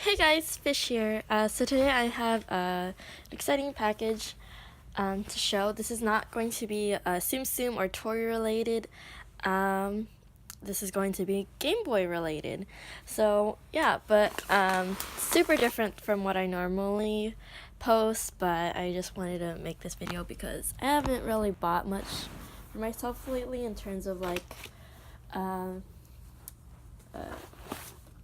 Hey guys, Fish here. So today I have an exciting package to show. This is not going to be Tsum Tsum or toy related. This is going to be Game Boy related. So yeah, but super different from what I normally post, but I just wanted to make this video because I haven't really bought much for myself lately in terms of like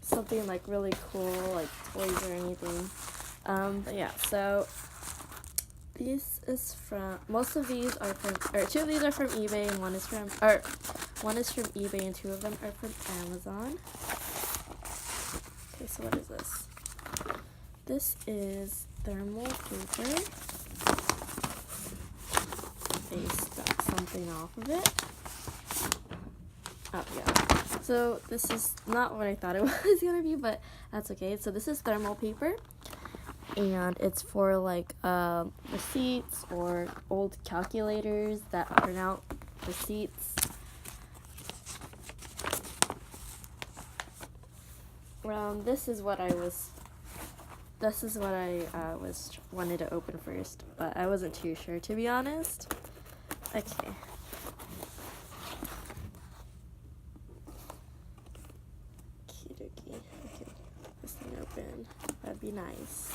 something like really cool, like toys or anything. But yeah, so these is from, most of these are from, or two of these are from eBay and one is from eBay and two of them are from Amazon. Okay, so what is this? This is thermal paper. They stuck something off of it. Oh yeah. So this is not what I thought it was gonna be, but that's okay. So this is thermal paper, and it's for like receipts or old calculators that print out receipts. This is what I wanted to open first, but I wasn't too sure, to be honest. Okay. Okay, this thing open. That'd be nice.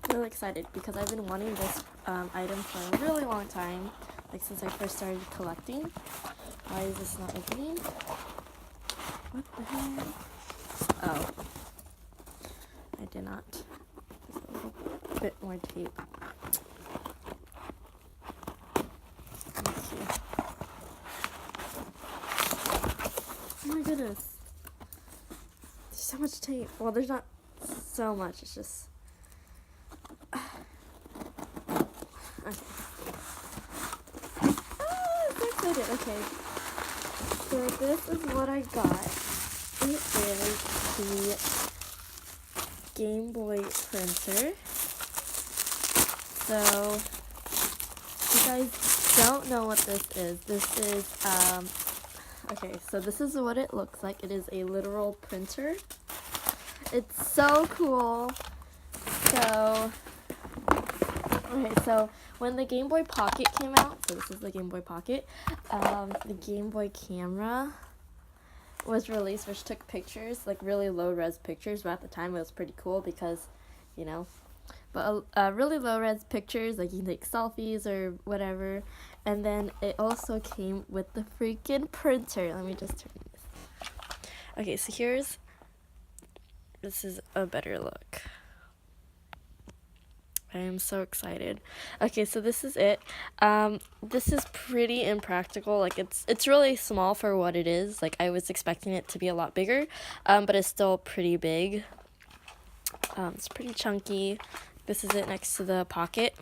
I'm really excited because I've been wanting this item for a really long time, like since I first started collecting. Why is this not opening? What the heck? Oh, I did not. There's a little bit more tape. Let's see. Oh my goodness. There's so much tape. Well, there's not so much, it's just... Okay. I'm so excited. Okay. So this is what I got. It is the Game Boy printer. So, if you guys don't know what this is okay, so this is what it looks like. It is a literal printer. It's so cool. So, okay, so when the Game Boy Pocket came out, so this is the Game Boy Pocket, the Game Boy camera was released, which took pictures, like really low-res pictures, but at the time it was pretty cool because, you know, but really low-res pictures, like you can take selfies or whatever, and then it also came with the freaking printer. Let me just turn this. Okay, so this is a better look. I am so excited. Okay, so this is it. This is pretty impractical. Like it's really small for what it is. Like I was expecting it to be a lot bigger, but it's still pretty big. It's pretty chunky. This is it next to the pocket.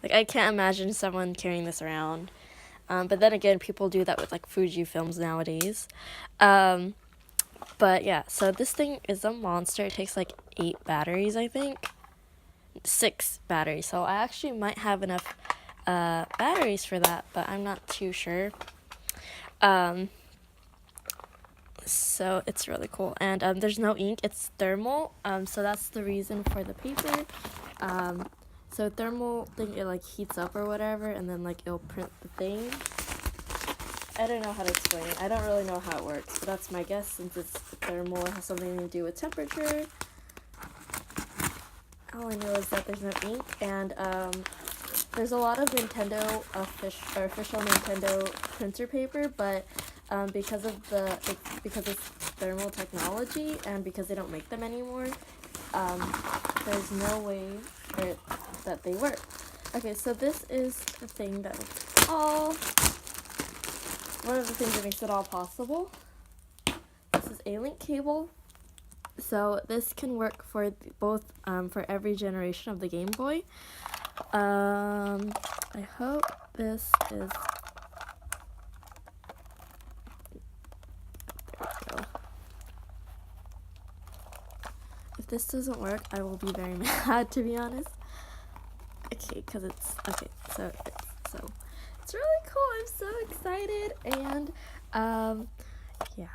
Like I can't imagine someone carrying this around. But then again, people do that with like Fujifilms nowadays. But yeah, so this thing is a monster. It takes like 8 batteries, I think. 6 batteries, so I actually might have enough batteries for that, but I'm not too sure. So it's really cool, and there's no ink. It's thermal, so that's the reason for the paper. So thermal thing, it like heats up or whatever, and then like it'll print the thing. I don't know how to explain it. I don't really know how it works, but that's my guess. Since it's thermal, it has something to do with temperature. All I know is that there's no ink, and there's a lot of Nintendo official Nintendo printer paper, but because it's thermal technology and because they don't make them anymore, there's no way that they work. Okay, so this is the thing that makes one of the things that makes it all possible. This is a link cable. So this can work for both for every generation of the Game Boy. I hope this is... There we go. If this doesn't work, I will be very mad, to be honest. Okay, because it's okay. So it's really cool. I'm so excited, and yeah.